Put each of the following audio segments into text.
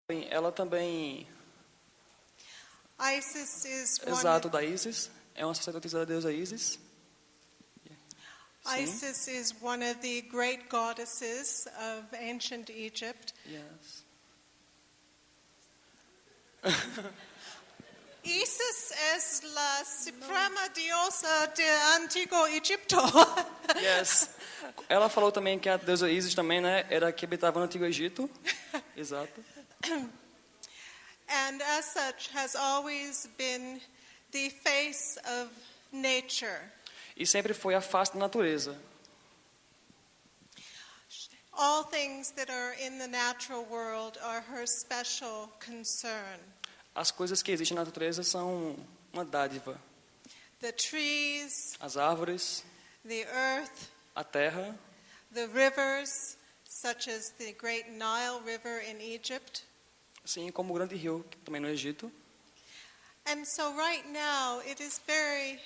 Ela também, Isis is one exato, da Isis, é uma sacerdotisa da deusa Isis. Sim. Isis is one of the great goddesses of ancient Egypt. Yes. Isis es la suprema diosa de Antiguo Egipto. Yes. Ela falou também que a deusa Isis também, né, era a que habitava no Antigo Egito. Exato. And as such has always been the face of nature. E sempre foi a face da natureza. All things that are in the natural world are her special concern. As coisas que existem na natureza são uma dádiva. The trees, As árvores, the earth, a terra, the rivers, such as the great Nile River in Egypt. assim como o grande rio, também no Egito. And so right now it is very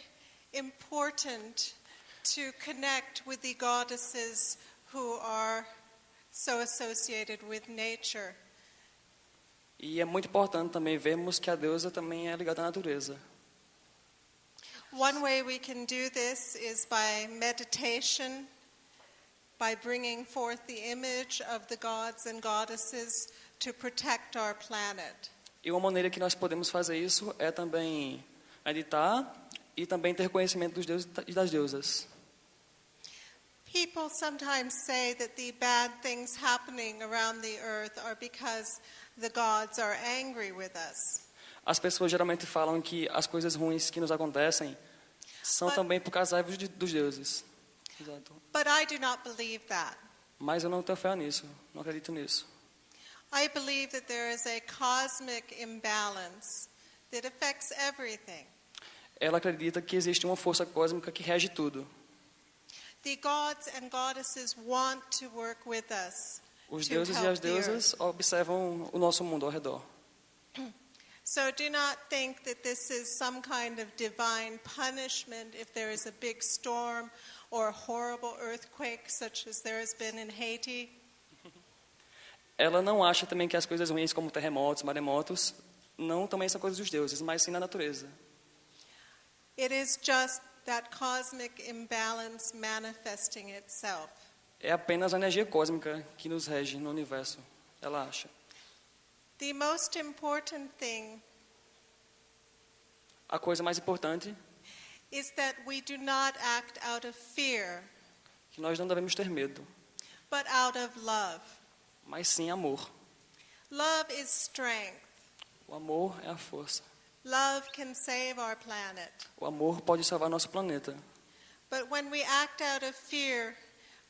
important to connect with the goddesses who are so associated with nature. E é muito importante também vermos que a deusa também é ligada à natureza. One way we can do this is by meditation, by bringing forth the image of the gods and goddesses to protect our planet. E uma maneira que nós podemos fazer isso é também meditar e também ter conhecimento dos deuses e das deusas. People sometimes say that the bad things happening around the earth are because the gods are angry with us. As pessoas geralmente falam que as coisas ruins que nos acontecem são também por causa das raivas dos deuses. Exato. But I do not believe that. Mas eu não tenho fé nisso, não acredito nisso. I believe that there is a cosmic imbalance that affects everything. Ela acredita que existe uma força cósmica que rege tudo. The gods and goddesses want to work with us. Os to deuses e help as the earth. deusas observam o nosso mundo ao redor. So do not think that this is some kind of divine punishment if there is a big storm or a horrible earthquake such as there has been in Haiti. Ela não acha também que as coisas ruins como terremotos, maremotos, não também são coisas dos deuses, mas sim da natureza. It is just that cosmic imbalance manifesting itself. É apenas a energia cósmica que nos rege no universo, ela acha. The most important thing A coisa mais importante is that we do not act out of fear, é que nós não devemos ter medo, but out of love. mas sim amor. Love is strength. O amor é a força. Love can save our planet. O amor pode salvar nosso planeta. But when we act out of fear,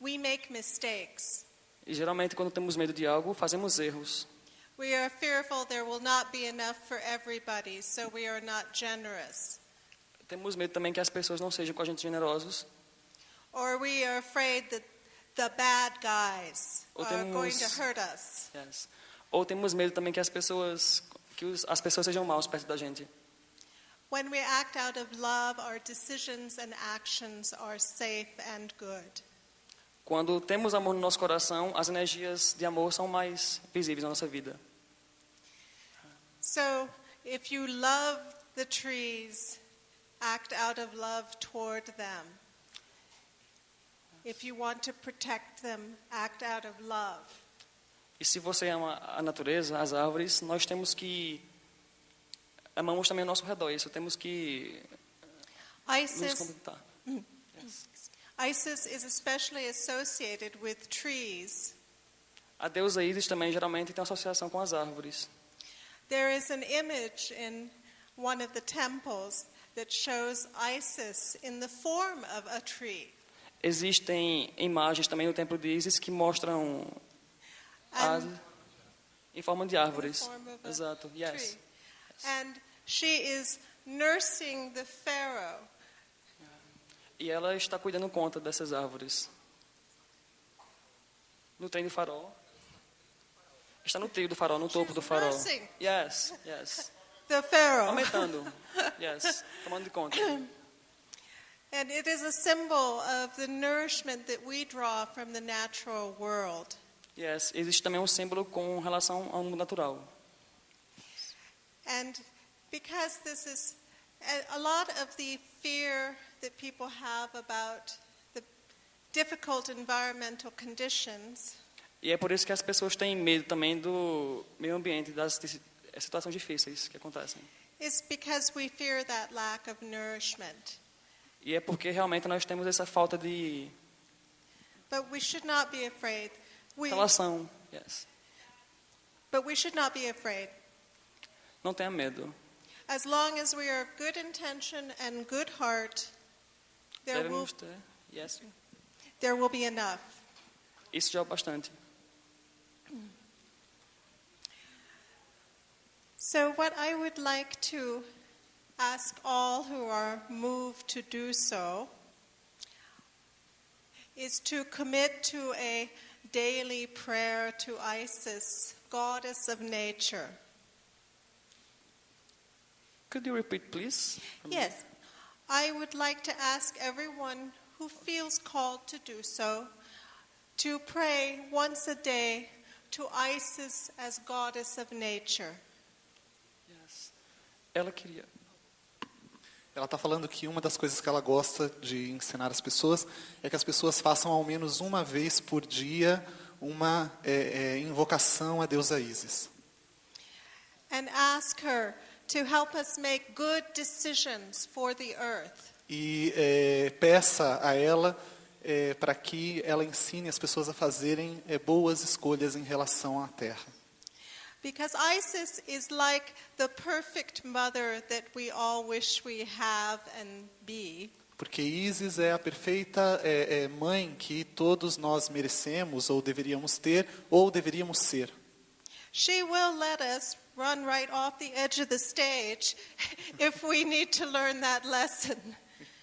we make mistakes. E geralmente quando temos medo de algo, fazemos erros. We are fearful there will not be enough for everybody, so we are not generous. Temos medo também que as pessoas não sejam com a gente generosos. Or we are afraid that the bad guys Ou are temos- going to hurt us. Yes. Ou temos medo também que as pessoas sejam maus perto da gente. When we act out of love, our decisions and actions are safe and good. Quando temos amor no nosso coração, as energias de amor são mais visíveis na nossa vida. So, if you love the trees, act out of love toward them. If you want to protect them, act out of love. E se você ama a natureza, as árvores, nós temos que amamos também ao nosso redor. Isso temos que nos Isis, conectar. Yes. Isis is especially associated with trees. A deusa Isis também geralmente tem associação com as árvores. There is an image in one of the temples that shows Isis in the form of a tree. Existem imagens também no templo de Isis que mostram as, em forma de árvores. form of a Exato. Yes. tree. And she is nursing the pharaoh. E ela está cuidando conta dessas árvores. No trem do farol. Está no trilho do farol, no topo do farol. nursing. Yes, yes. The pharaoh. Aumentando. Yes, tomando de conta. And it is a symbol of the nourishment that we draw from the natural world. Yes, existe também um símbolo com relação ao mundo natural. And because this is a lot of the fear that people have about the difficult environmental conditions, E é por isso que as pessoas têm medo também do meio ambiente, das situações difíceis que acontecem. is because we fear that lack of nourishment. E é porque realmente nós temos essa falta de But we should not be afraid. relação. Yes. But we should not be afraid. Não tenha medo. As long as we are of good intention and good heart, Devemos ter. Yes. there will be enough. Isso já é bastante. So what I would like to ask all who are moved to do so is to commit to a daily prayer to Isis, goddess of nature. Could you repeat, please? Yes, I would like to ask everyone who feels called to do so to pray once a day to Isis as goddess of nature. Yes. Ela queria. Ela está falando que uma das coisas que ela gosta de ensinar as pessoas é que as pessoas façam ao menos uma vez por dia uma invocação à deusa Ísis. And ask her to help us make good decisions for the earth. E peça a ela para que ela ensine as pessoas a fazerem boas escolhas em relação à terra. Because Isis is like the perfect mother that we all wish we have and be. Porque Ísis é a perfeita mãe que todos nós merecemos ou deveríamos ter ou deveríamos ser. She will let us run right off the edge of the stage if we need to learn that lesson.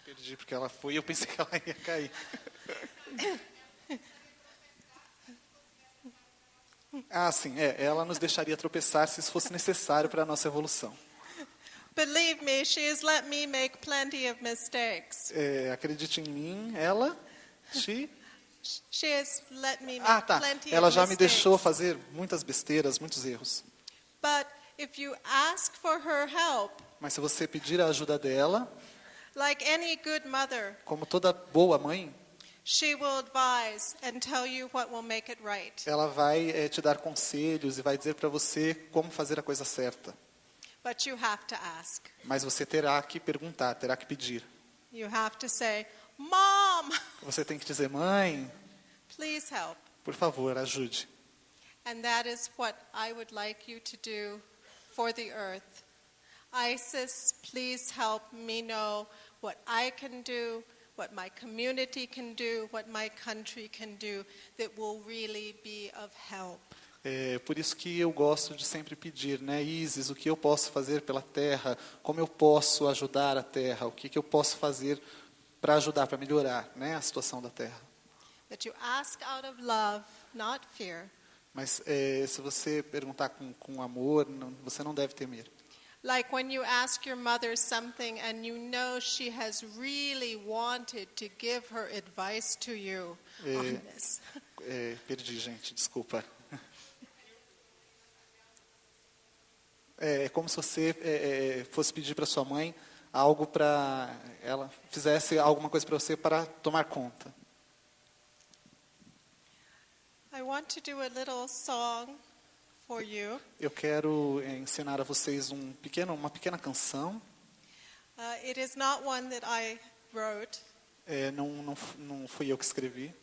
Perdi porque ela foi e eu pensei que ela ia cair. Ah, sim, ela nos deixaria tropeçar se isso fosse necessário para a nossa evolução. Believe me, she has let me make plenty of mistakes. Acredite em mim, ela She has let me Ah, make tá. plenty Ela of já me mistakes. deixou fazer muitas besteiras, muitos erros. But if you ask for her help, Mas se você pedir a ajuda dela, like any good mother, como toda boa mãe, she will advise and tell you what will make it right. ela vai te dar conselhos e vai dizer para você como fazer a coisa certa. But you have to ask. Mas você terá que perguntar, terá que pedir. You have to say, Mom, Você tem que dizer, mãe, please help. por favor, ajude. And that is what I would like you to do for the earth. Isis, please help me know what I can do, what my community can do, what my country can do that will really be of help. Por isso que eu gosto de sempre pedir, né, Ísis, o que eu posso fazer pela terra, como eu posso ajudar a terra, o que eu posso fazer para ajudar, para melhorar, né, a situação da terra. That you ask out of love, not fear. Mas se você perguntar com amor, você não deve temer. Like when you ask your mother something and you know she has really wanted to give her advice to you on this. Perdi, gente, desculpa. É como se você fosse pedir para sua mãe algo para ela fizesse alguma coisa para você para tomar conta. I want to do a little song for you. Eu quero ensinar a vocês uma pequena canção. It is not one that I wrote. Não fui eu que escrevi.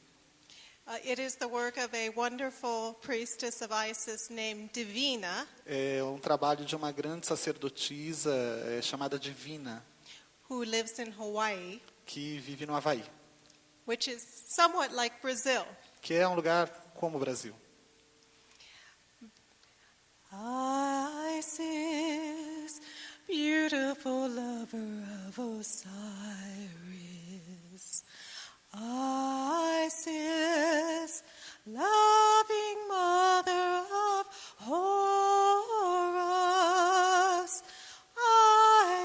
It is the work of a wonderful priestess of Isis named Divina, É um trabalho de uma grande sacerdotisa chamada Divina, who lives in Hawaii, que vive no Havaí, which is somewhat like Brazil. que é um lugar como o Brasil. Isis, beautiful lover of Osiris. Isis, loving mother of Horus.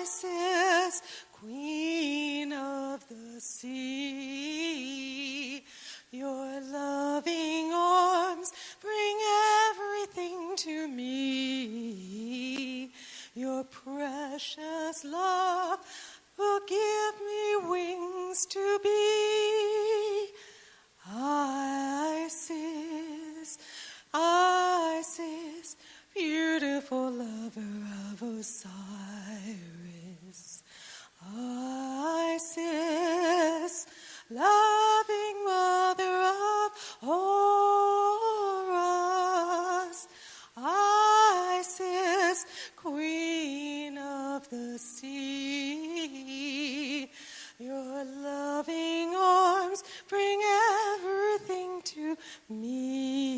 Isis, queen of the sea. Your loving arms bring everything to me. Your precious love will give me wings to be. Isis, Isis, beautiful lover of Osiris. Isis, loving mother of Horus. Isis, queen of the sea. Your loving arms bring everything to me.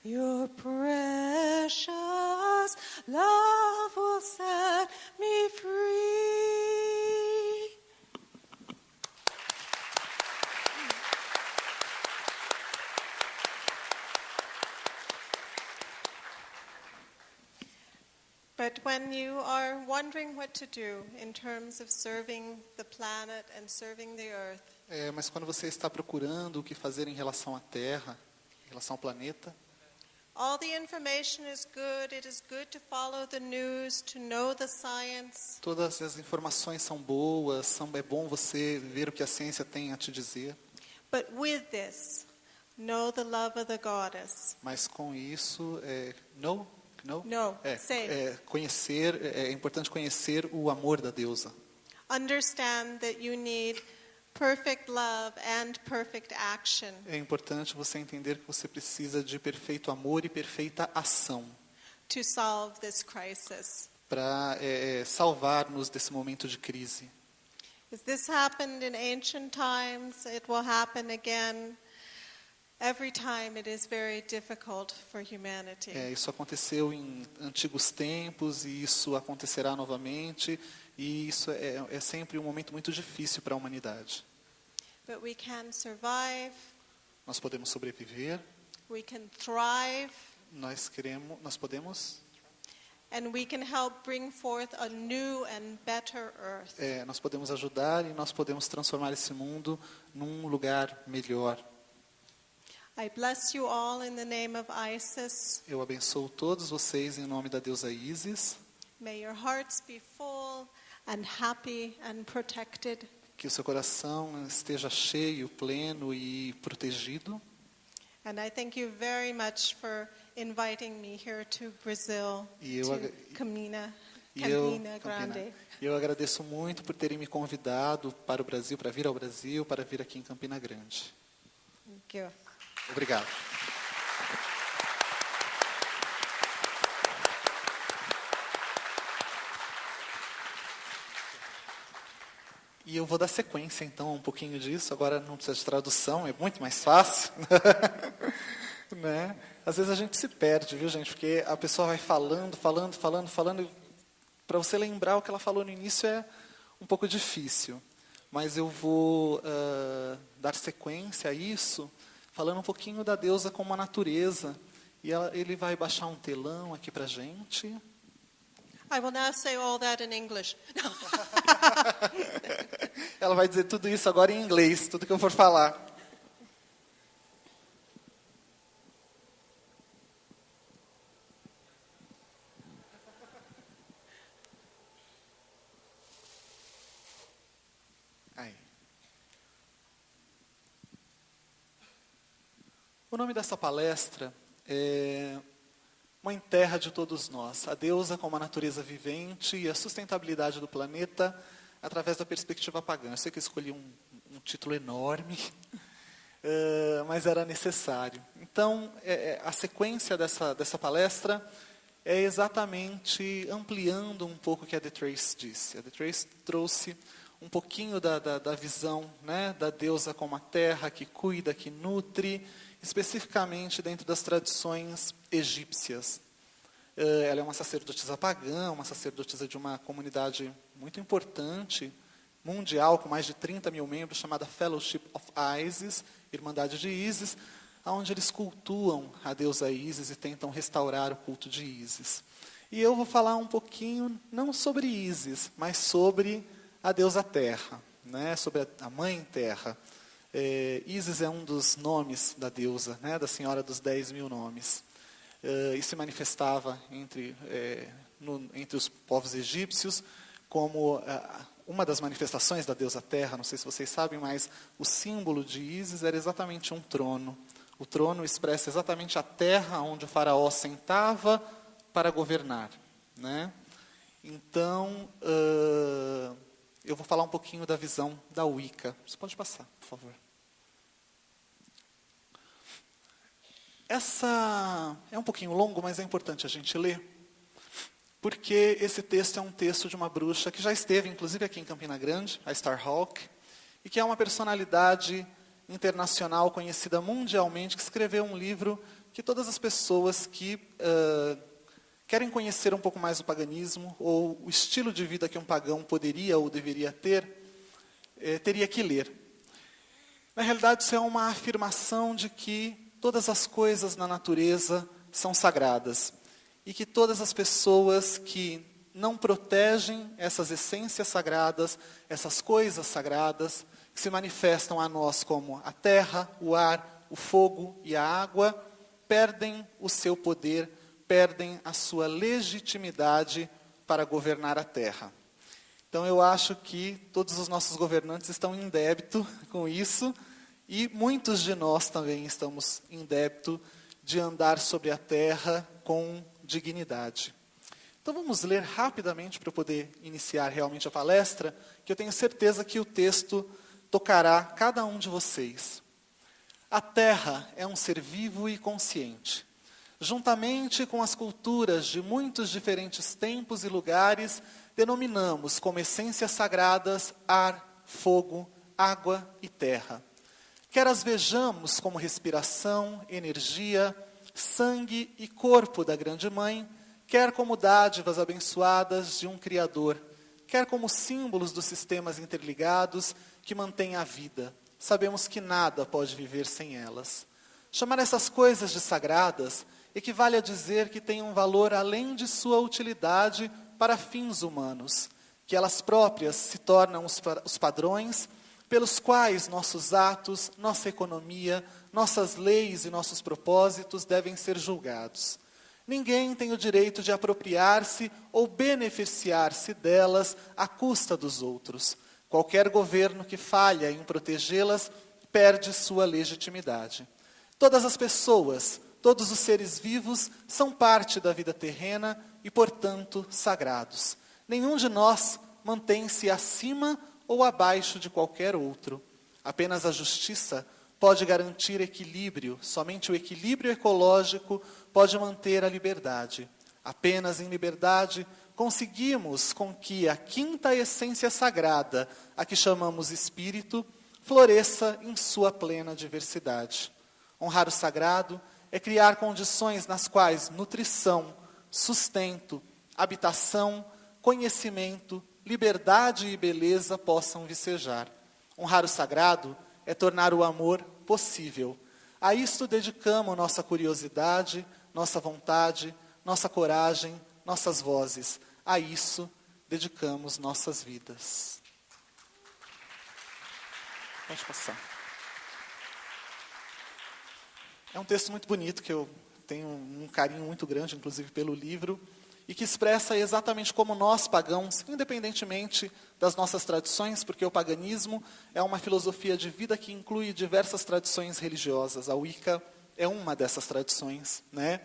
Your precious love will set me free. But when you are wondering what to do in terms of serving the planet and serving the earth, Mas quando você está procurando o que fazer em relação à Terra, em relação ao planeta, all the information is good. It is good to follow the news, to know the science. todas as informações são boas, é bom você ver o que a ciência tem a te dizer, But with this, know the love of the goddess. mas com isso, conhecer, é importante conhecer o amor da deusa. Understand that you need perfect love and perfect action. É importante você entender que você precisa de perfeito amor e perfeita ação To solve this crisis. para salvar-nos desse momento de crise. As this happened in ancient times, it will happen again. Every time it is very difficult for humanity. Isso aconteceu em antigos tempos e isso acontecerá novamente, e isso é sempre um momento muito difícil para a humanidade. But we can survive, Nós podemos sobreviver, we can thrive, nós podemos, and we can help bring forth a new and better earth. nós podemos ajudar e nós podemos transformar esse mundo num lugar melhor. I bless you all in the name of Isis. Eu abençoo todos vocês em nome da deusa Ísis. May your hearts be full and happy and protected. Que o seu coração esteja cheio, pleno e protegido. And I thank you very much for inviting me here to Brazil, E to Campina Grande. E eu agradeço muito por terem me convidado para o Brasil, para vir ao Brasil, para vir aqui em Campina Grande. Thank you. Obrigado. E eu vou dar sequência, então, a um pouquinho disso. Agora não precisa de tradução, é muito mais fácil. Né? Às vezes a gente se perde, viu, gente? Porque a pessoa vai falando. Para você lembrar o que ela falou no início é um pouco difícil. Mas eu vou dar sequência a isso, falando um pouquinho da deusa como a natureza. E ele vai baixar um telão aqui para a gente. I will now say all that in English. Ela vai dizer tudo isso agora em inglês, tudo que eu for falar. Aí. O nome dessa palestra é Mãe Terra de Todos Nós, a deusa como a natureza vivente e a sustentabilidade do planeta através da perspectiva pagã. Eu sei que eu escolhi um título enorme, mas era necessário. Então, a sequência dessa palestra é exatamente ampliando um pouco o que a The Trace disse. A The Trace trouxe um pouquinho da visão, né, da deusa como a terra que cuida, que nutre, especificamente dentro das tradições egípcias. Ela é uma sacerdotisa pagã, uma sacerdotisa de uma comunidade muito importante, mundial, com mais de 30 mil membros, chamada Fellowship of Isis, Irmandade de Ísis, onde eles cultuam a deusa Ísis e tentam restaurar o culto de Ísis. E eu vou falar um pouquinho, não sobre Ísis, mas sobre a deusa Terra, né, sobre a Mãe Terra. Ísis é um dos nomes da deusa, né, da Senhora dos 10.000 nomes. e se manifestava entre os povos egípcios como uma das manifestações da deusa Terra. Não sei se vocês sabem, mas o símbolo de Ísis era exatamente um trono. O trono expressa exatamente a terra onde o faraó sentava para governar, né? Então, eu vou falar um pouquinho da visão da Wicca. Você pode passar, por favor. Essa é um pouquinho longo, mas é importante a gente ler, porque esse texto é um texto de uma bruxa que já esteve, inclusive, aqui em Campina Grande, a Starhawk, e que é uma personalidade internacional conhecida mundialmente, que escreveu um livro que todas as pessoas que querem conhecer um pouco mais o paganismo, ou o estilo de vida que um pagão poderia ou deveria ter, teria que ler. Na realidade, isso é uma afirmação de que todas as coisas na natureza são sagradas, e que todas as pessoas que não protegem essas essências sagradas, essas coisas sagradas, que se manifestam a nós como a terra, o ar, o fogo e a água, perdem o seu poder, perdem a sua legitimidade para governar a terra. Então eu acho que todos os nossos governantes estão em débito com isso, e muitos de nós também estamos em débito de andar sobre a terra com dignidade. Então vamos ler rapidamente para eu poder iniciar realmente a palestra, que eu tenho certeza que o texto tocará cada um de vocês. A terra é um ser vivo e consciente. Juntamente com as culturas de muitos diferentes tempos e lugares, denominamos como essências sagradas ar, fogo, água e terra. Quer as vejamos como respiração, energia, sangue e corpo da Grande Mãe, quer como dádivas abençoadas de um Criador, quer como símbolos dos sistemas interligados que mantêm a vida. Sabemos que nada pode viver sem elas. Chamar essas coisas de sagradas equivale a dizer que têm um valor além de sua utilidade para fins humanos, que elas próprias se tornam os padrões pelos quais nossos atos, nossa economia, nossas leis e nossos propósitos devem ser julgados. Ninguém tem o direito de apropriar-se ou beneficiar-se delas à custa dos outros. Qualquer governo que falha em protegê-las perde sua legitimidade. Todas as pessoas, todos os seres vivos são parte da vida terrena e, portanto, sagrados. Nenhum de nós mantém-se acima ou abaixo de qualquer outro. Apenas a justiça pode garantir equilíbrio, somente o equilíbrio ecológico pode manter a liberdade. Apenas em liberdade conseguimos com que a quinta essência sagrada, a que chamamos espírito, floresça em sua plena diversidade. Honrar o sagrado é criar condições nas quais nutrição, sustento, habitação, conhecimento, liberdade e beleza possam vicejar. Honrar o sagrado é tornar o amor possível. A isto dedicamos nossa curiosidade, nossa vontade, nossa coragem, nossas vozes. A isso dedicamos nossas vidas. Pode passar. É um texto muito bonito, que eu tenho um carinho muito grande, inclusive, pelo livro, e que expressa exatamente como nós, pagãos, independentemente das nossas tradições, porque o paganismo é uma filosofia de vida que inclui diversas tradições religiosas. A Wicca é uma dessas tradições, né?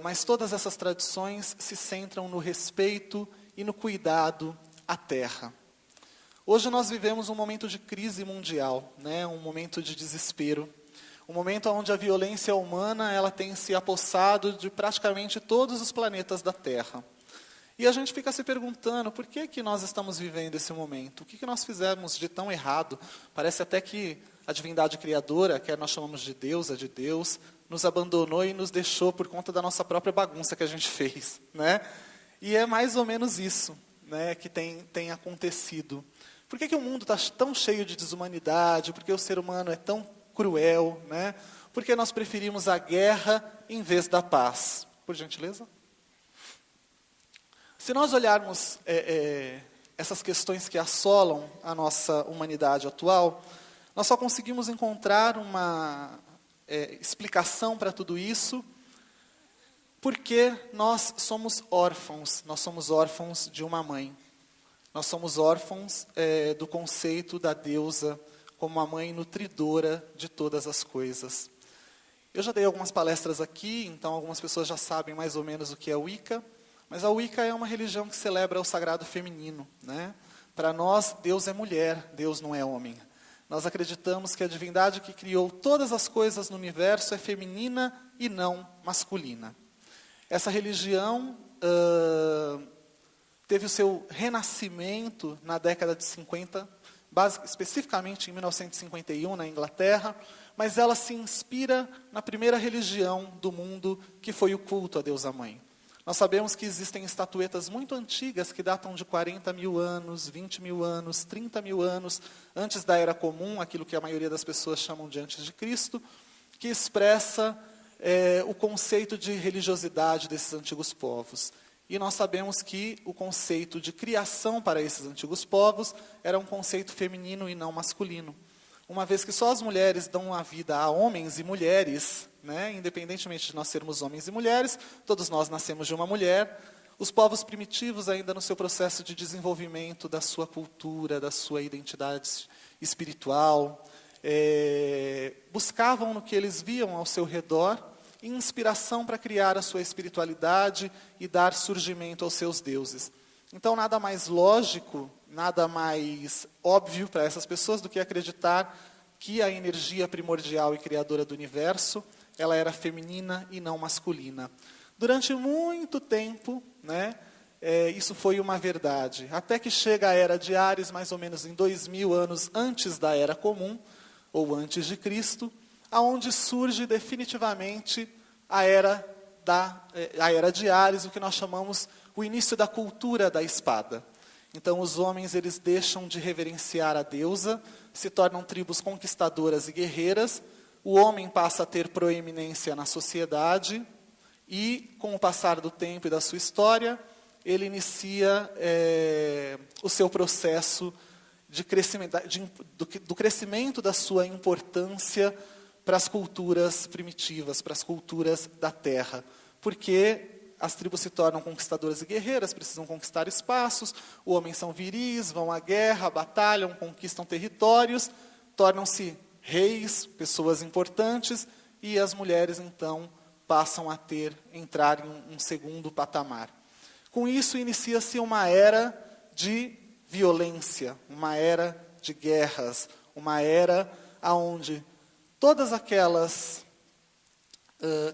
Mas todas essas tradições se centram no respeito e no cuidado à terra. Hoje nós vivemos um momento de crise mundial, né? Um momento de desespero. Um momento onde a violência humana ela tem se apossado de praticamente todos os planetas da Terra. E a gente fica se perguntando, por que nós estamos vivendo esse momento? O que nós fizemos de tão errado? Parece até que a divindade criadora, que nós chamamos de Deus, nos abandonou e nos deixou por conta da nossa própria bagunça que a gente fez, né? E é mais ou menos isso, né, que tem acontecido. Por que o mundo está tão cheio de desumanidade? Por que o ser humano é tão cruel, né? Porque nós preferimos a guerra em vez da paz. Por gentileza. Se nós olharmos essas questões que assolam a nossa humanidade atual, nós só conseguimos encontrar uma explicação para tudo isso Porque nós somos órfãos de uma mãe. Nós somos órfãos do conceito da deusa como a mãe nutridora de todas as coisas. Eu já dei algumas palestras aqui, então algumas pessoas já sabem mais ou menos o que é Wicca, mas a Wicca é uma religião que celebra o sagrado feminino, né? Para nós, Deus é mulher, Deus não é homem. Nós acreditamos que a divindade que criou todas as coisas no universo é feminina e não masculina. Essa religião teve o seu renascimento na década de 50, especificamente em 1951, na Inglaterra, mas ela se inspira na primeira religião do mundo, que foi o culto à deusa mãe. Nós sabemos que existem estatuetas muito antigas que datam de 40 mil anos, 20 mil anos, 30 mil anos, antes da Era Comum, aquilo que a maioria das pessoas chamam de antes de Cristo, que expressa o conceito de religiosidade desses antigos povos. E nós sabemos que o conceito de criação para esses antigos povos era um conceito feminino e não masculino. Uma vez que só as mulheres dão a vida a homens e mulheres, né, independentemente de nós sermos homens e mulheres, todos nós nascemos de uma mulher, os povos primitivos, ainda no seu processo de desenvolvimento da sua cultura, da sua identidade espiritual, buscavam no que eles viam ao seu redor inspiração para criar a sua espiritualidade e dar surgimento aos seus deuses. Então, nada mais lógico, nada mais óbvio para essas pessoas do que acreditar que a energia primordial e criadora do universo, ela era feminina e não masculina. Durante muito tempo, né, isso foi uma verdade. Até que chega a Era de Áries, mais ou menos em 2000 anos antes da Era Comum, ou antes de Cristo, aonde surge definitivamente a Era de Áries, o que nós chamamos o início da cultura da espada. Então, os homens eles deixam de reverenciar a deusa, se tornam tribos conquistadoras e guerreiras, o homem passa a ter proeminência na sociedade e, com o passar do tempo e da sua história, ele inicia o seu processo de crescimento, do crescimento da sua importância para as culturas primitivas, para as culturas da terra. Porque as tribos se tornam conquistadoras e guerreiras, precisam conquistar espaços, os homens são viris, vão à guerra, batalham, conquistam territórios, tornam-se reis, pessoas importantes, e as mulheres, então, passam a entrar em um segundo patamar. Com isso, inicia-se uma era de violência, uma era de guerras, uma era onde todas aquelas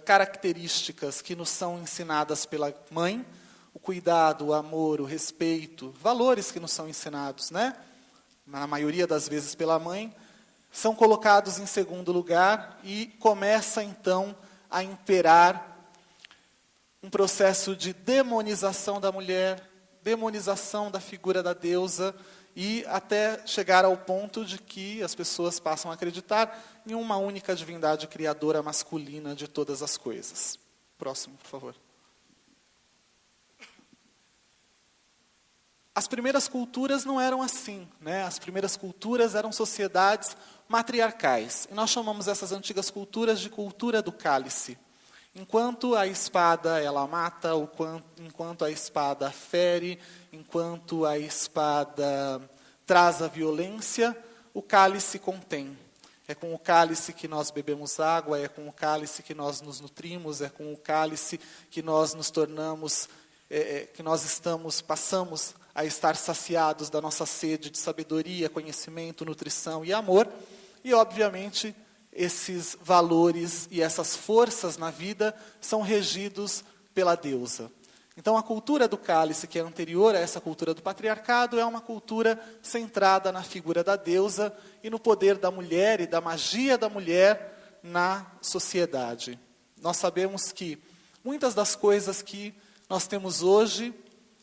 características que nos são ensinadas pela mãe, o cuidado, o amor, o respeito, valores que nos são ensinados, né, na maioria das vezes pela mãe, são colocados em segundo lugar e começa então a imperar um processo de demonização da mulher, demonização da figura da deusa, e até chegar ao ponto de que as pessoas passam a acreditar em uma única divindade criadora masculina de todas as coisas. Próximo, por favor. As primeiras culturas não eram assim, né? As primeiras culturas eram sociedades matriarcais. E nós chamamos essas antigas culturas de cultura do cálice. Enquanto a espada ela mata, enquanto a espada fere, enquanto a espada traz a violência, o cálice contém. É com o cálice que nós bebemos água, é com o cálice que nós nos nutrimos, é com o cálice que nós nos tornamos, passamos a estar saciados da nossa sede de sabedoria, conhecimento, nutrição e amor. E, obviamente, esses valores e essas forças na vida são regidos pela deusa. Então, a cultura do cálice, que é anterior a essa cultura do patriarcado, é uma cultura centrada na figura da deusa e no poder da mulher e da magia da mulher na sociedade. Nós sabemos que muitas das coisas que nós temos hoje,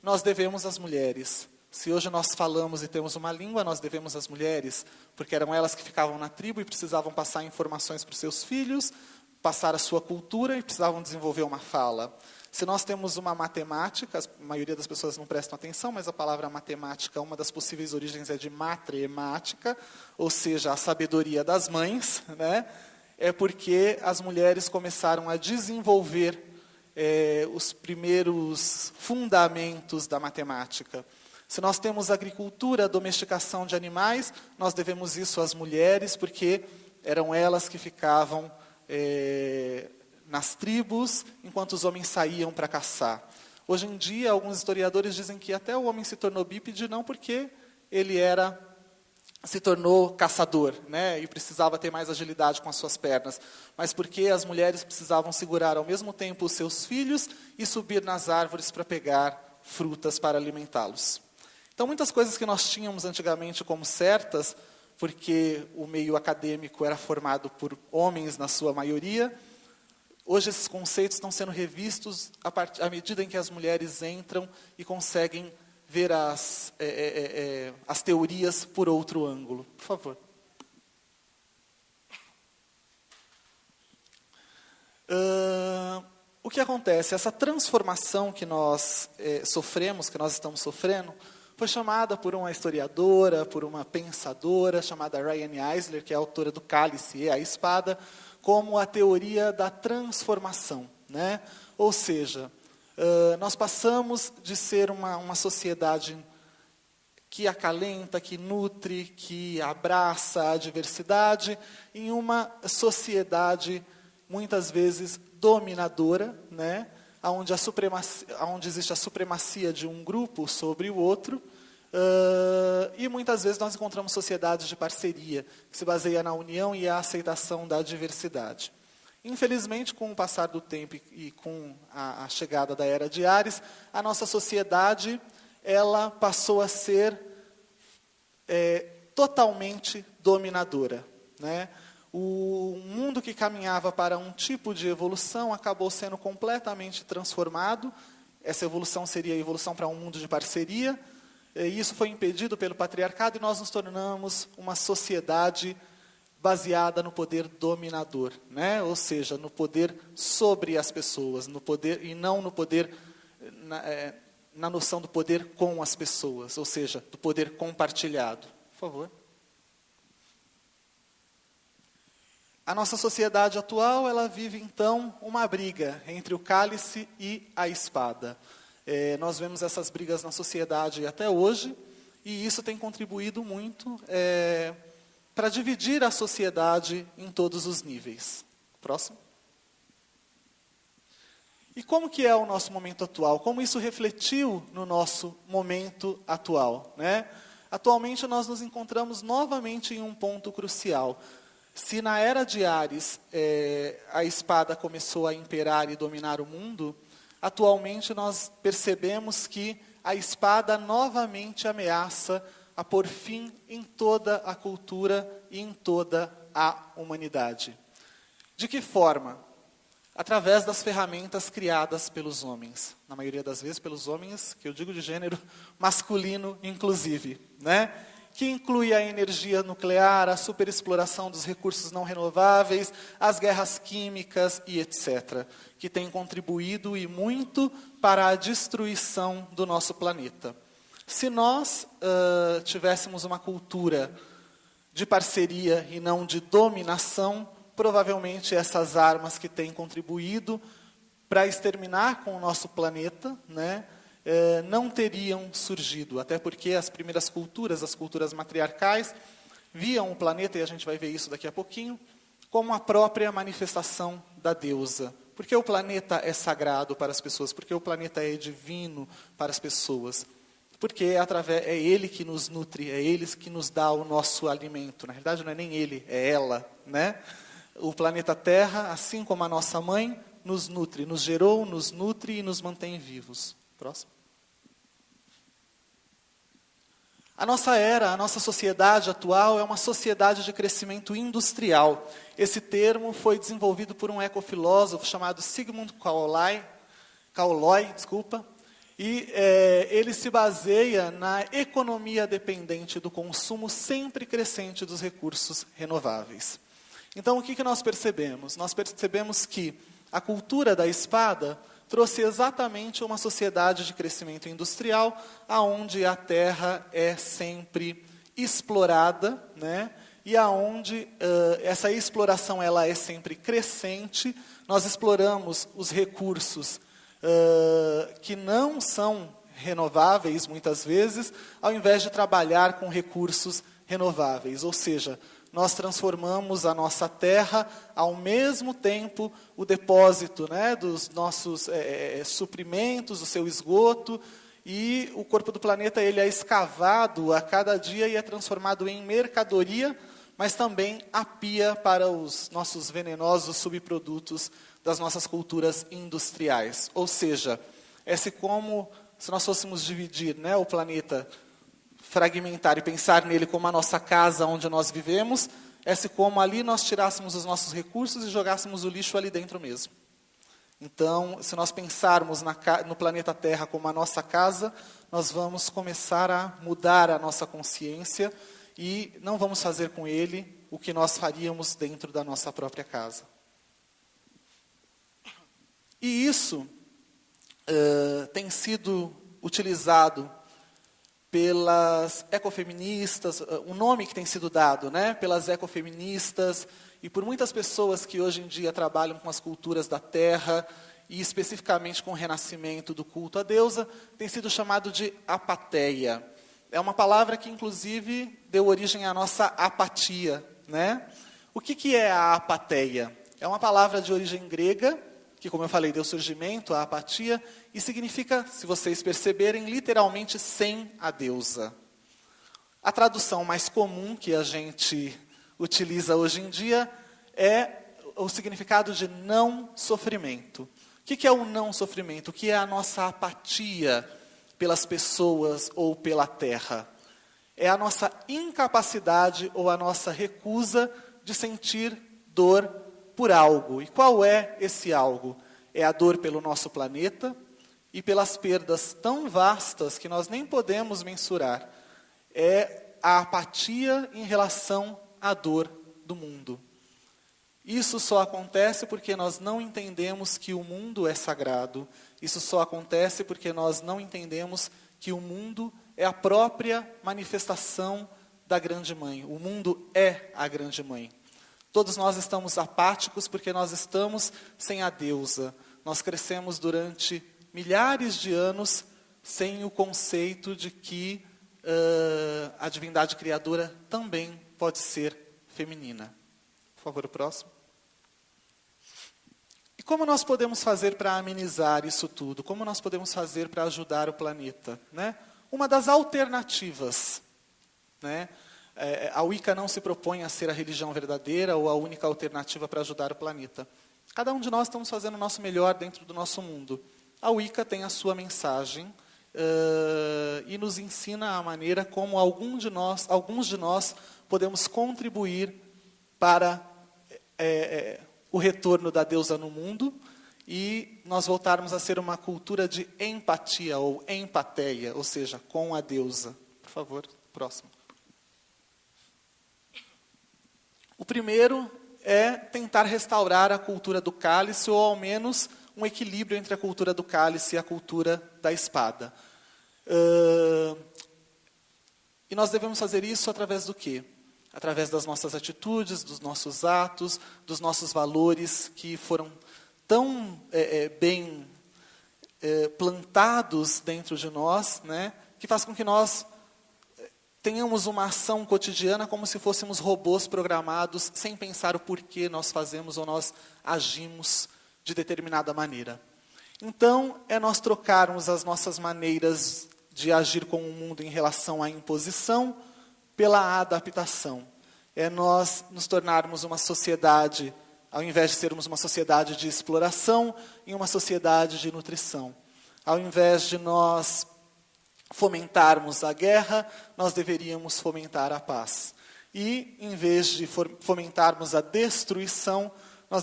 nós devemos às mulheres. Se hoje nós falamos e temos uma língua, nós devemos às mulheres, porque eram elas que ficavam na tribo e precisavam passar informações para os seus filhos, passar a sua cultura e precisavam desenvolver uma fala. Se nós temos uma matemática, a maioria das pessoas não prestam atenção, mas a palavra matemática, uma das possíveis origens é de matremática, ou seja, a sabedoria das mães, né? É porque as mulheres começaram a desenvolver os primeiros fundamentos da matemática. Se nós temos agricultura, domesticação de animais, nós devemos isso às mulheres, porque eram elas que ficavam nas tribos, enquanto os homens saíam para caçar. Hoje em dia, alguns historiadores dizem que até o homem se tornou bípede, não porque ele se tornou caçador, né, e precisava ter mais agilidade com as suas pernas, mas porque as mulheres precisavam segurar ao mesmo tempo os seus filhos e subir nas árvores para pegar frutas para alimentá-los. Então, muitas coisas que nós tínhamos antigamente como certas, porque o meio acadêmico era formado por homens na sua maioria, hoje esses conceitos estão sendo revistos à medida em que as mulheres entram e conseguem ver as teorias por outro ângulo. Por favor. O que acontece? Essa transformação que nós sofremos, que nós estamos sofrendo, foi chamada por uma historiadora, por uma pensadora, chamada Ryan Eisler, que é a autora do Cálice e a Espada, como a teoria da transformação, né? Ou seja, nós passamos de ser uma sociedade que acalenta, que nutre, que abraça a diversidade, em uma sociedade, muitas vezes, dominadora, né? Onde existe a supremacia de um grupo sobre o outro, e muitas vezes nós encontramos sociedades de parceria, que se baseia na união e a aceitação da diversidade. Infelizmente, com o passar do tempo e com a chegada da Era de Áries, a nossa sociedade ela passou a ser totalmente dominadora, né? O mundo que caminhava para um tipo de evolução acabou sendo completamente transformado. Essa evolução seria a evolução para um mundo de parceria, e isso foi impedido pelo patriarcado, e nós nos tornamos uma sociedade baseada no poder dominador, né? Ou seja, no poder sobre as pessoas, no poder e não no poder na noção do poder com as pessoas, ou seja, do poder compartilhado. Por favor. A nossa sociedade atual, ela vive então uma briga entre o cálice e a espada. Nós vemos essas brigas na sociedade até hoje, e isso tem contribuído muito para dividir a sociedade em todos os níveis. Próximo. E como que é o nosso momento atual? Como isso refletiu no nosso momento atual, né? Atualmente nós nos encontramos novamente em um ponto crucial. Se na Era de Áries a espada começou a imperar e dominar o mundo, atualmente nós percebemos que a espada novamente ameaça a pôr fim em toda a cultura e em toda a humanidade. De que forma? Através das ferramentas criadas pelos homens. Na maioria das vezes pelos homens, que eu digo de gênero masculino inclusive, né? Que inclui a energia nuclear, a superexploração dos recursos não renováveis, as guerras químicas e etc., que tem contribuído e muito para a destruição do nosso planeta. Se nós tivéssemos uma cultura de parceria e não de dominação, provavelmente essas armas que têm contribuído para exterminar com o nosso planeta, né, não teriam surgido, até porque as primeiras culturas, as culturas matriarcais, viam o planeta, e a gente vai ver isso daqui a pouquinho, como a própria manifestação da deusa. Porque o planeta é sagrado para as pessoas, porque o planeta é divino para as pessoas, porque é ele que nos nutre, é ele que nos dá o nosso alimento. Na realidade não é nem ele, é ela, né? O planeta Terra, assim como a nossa mãe, nos nutre, nos gerou, nos nutre e nos mantém vivos. Próximo. A nossa era, a nossa sociedade atual é uma sociedade de crescimento industrial. Esse termo foi desenvolvido por um ecofilósofo chamado Sigmund Kauloy, e ele se baseia na economia dependente do consumo sempre crescente dos recursos renováveis. Então, o que nós percebemos? Nós percebemos que a cultura da espada trouxe exatamente uma sociedade de crescimento industrial, aonde a terra é sempre explorada, né? E aonde essa exploração ela é sempre crescente, nós exploramos os recursos que não são renováveis, muitas vezes, ao invés de trabalhar com recursos renováveis. Ou seja, nós transformamos a nossa terra, ao mesmo tempo, o depósito, né, dos nossos suprimentos, o seu esgoto, e o corpo do planeta ele é escavado a cada dia e é transformado em mercadoria, mas também a pia para os nossos venenosos subprodutos das nossas culturas industriais. Ou seja, como se nós fôssemos dividir, né, o planeta, fragmentar e pensar nele como a nossa casa onde nós vivemos, como ali nós tirássemos os nossos recursos e jogássemos o lixo ali dentro mesmo. Então, se nós pensarmos no planeta Terra como a nossa casa, nós vamos começar a mudar a nossa consciência e não vamos fazer com ele o que nós faríamos dentro da nossa própria casa. E isso tem sido utilizado pelas ecofeministas, o nome que tem sido dado, né, pelas ecofeministas e por muitas pessoas que hoje em dia trabalham com as culturas da terra e especificamente com o renascimento do culto à deusa, tem sido chamado de apatheia. É uma palavra que, inclusive, deu origem à nossa apatia, né? O que é a apatheia? É uma palavra de origem grega, que, como eu falei, deu surgimento à apatia, e significa, se vocês perceberem, literalmente sem a deusa. A tradução mais comum que a gente utiliza hoje em dia é o significado de não sofrimento. O que é o não sofrimento? O que é a nossa apatia pelas pessoas ou pela terra? É a nossa incapacidade ou a nossa recusa de sentir dor por algo. E qual é esse algo? É a dor pelo nosso planeta e pelas perdas tão vastas que nós nem podemos mensurar. É a apatia em relação à dor do mundo. Isso só acontece porque nós não entendemos que o mundo é sagrado. Isso só acontece porque nós não entendemos que o mundo é a própria manifestação da Grande Mãe. O mundo é a Grande Mãe. Todos nós estamos apáticos porque nós estamos sem a deusa. Nós crescemos durante milhares de anos sem o conceito de que a divindade criadora também pode ser feminina. Por favor, o próximo. E como nós podemos fazer para amenizar isso tudo? Como nós podemos fazer para ajudar o planeta? Né? Uma das alternativas, né? A Wicca não se propõe a ser a religião verdadeira ou a única alternativa para ajudar o planeta. Cada um de nós estamos fazendo o nosso melhor dentro do nosso mundo. A Wicca tem a sua mensagem e nos ensina a maneira como alguns de nós podemos contribuir para o retorno da deusa no mundo e nós voltarmos a ser uma cultura de empatia ou empateia, ou seja, com a deusa. Por favor, próximo. O primeiro é tentar restaurar a cultura do cálice, ou ao menos um equilíbrio entre a cultura do cálice e a cultura da espada. E nós devemos fazer isso através do quê? Através das nossas atitudes, dos nossos atos, dos nossos valores que foram tão bem plantados dentro de nós, né, que faz com que nós tenhamos uma ação cotidiana como se fôssemos robôs programados, sem pensar o porquê nós fazemos ou nós agimos de determinada maneira. Então, é nós trocarmos as nossas maneiras de agir com o mundo em relação à imposição pela adaptação. É nós nos tornarmos uma sociedade, ao invés de sermos uma sociedade de exploração, em uma sociedade de nutrição. Ao invés de nós fomentarmos a guerra, nós deveríamos fomentar a paz. E, em vez de fomentarmos a destruição, nós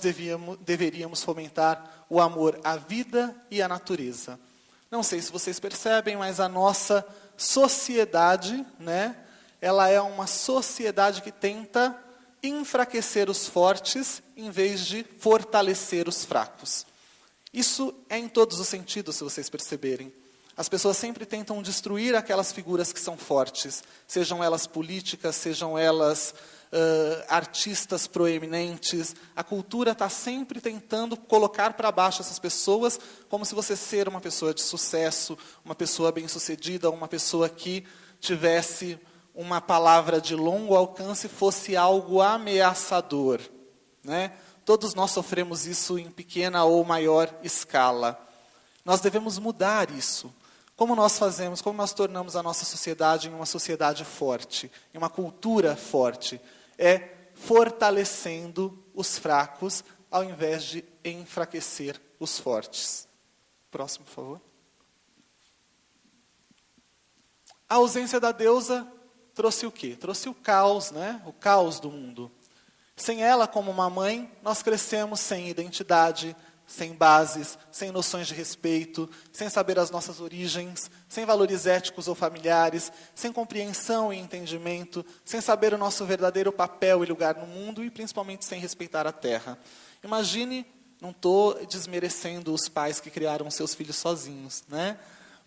deveríamos fomentar o amor à vida e à natureza. Não sei se vocês percebem, mas a nossa sociedade, né, ela é uma sociedade que tenta enfraquecer os fortes em vez de fortalecer os fracos. Isso é em todos os sentidos, se vocês perceberem. As pessoas sempre tentam destruir aquelas figuras que são fortes, sejam elas políticas, sejam elas artistas proeminentes. A cultura está sempre tentando colocar para baixo essas pessoas, como se você ser uma pessoa de sucesso, uma pessoa bem-sucedida, uma pessoa que tivesse uma palavra de longo alcance fosse algo ameaçador, né? Todos nós sofremos isso em pequena ou maior escala. Nós devemos mudar isso. Como nós fazemos, como nós tornamos a nossa sociedade em uma sociedade forte, em uma cultura forte? É fortalecendo os fracos, ao invés de enfraquecer os fortes. Próximo, por favor. A ausência da deusa trouxe o quê? Trouxe o caos, né? O caos do mundo. Sem ela, como uma mãe, nós crescemos sem identidade, sem bases, sem noções de respeito, sem saber as nossas origens, sem valores éticos ou familiares, sem compreensão e entendimento, sem saber o nosso verdadeiro papel e lugar no mundo e principalmente sem respeitar a terra. Imagine, não estou desmerecendo os pais que criaram seus filhos sozinhos, né?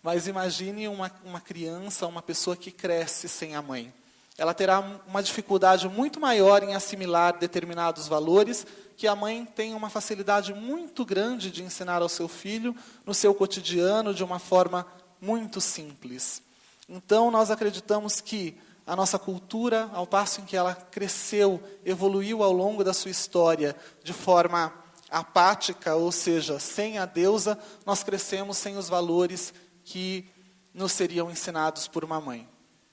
Mas imagine uma criança, uma pessoa que cresce sem a mãe. Ela terá uma dificuldade muito maior em assimilar determinados valores que a mãe tem uma facilidade muito grande de ensinar ao seu filho no seu cotidiano de uma forma muito simples. Então, nós acreditamos que a nossa cultura, ao passo em que ela cresceu, evoluiu ao longo da sua história de forma apática, ou seja, sem a deusa, nós crescemos sem os valores que nos seriam ensinados por uma mãe.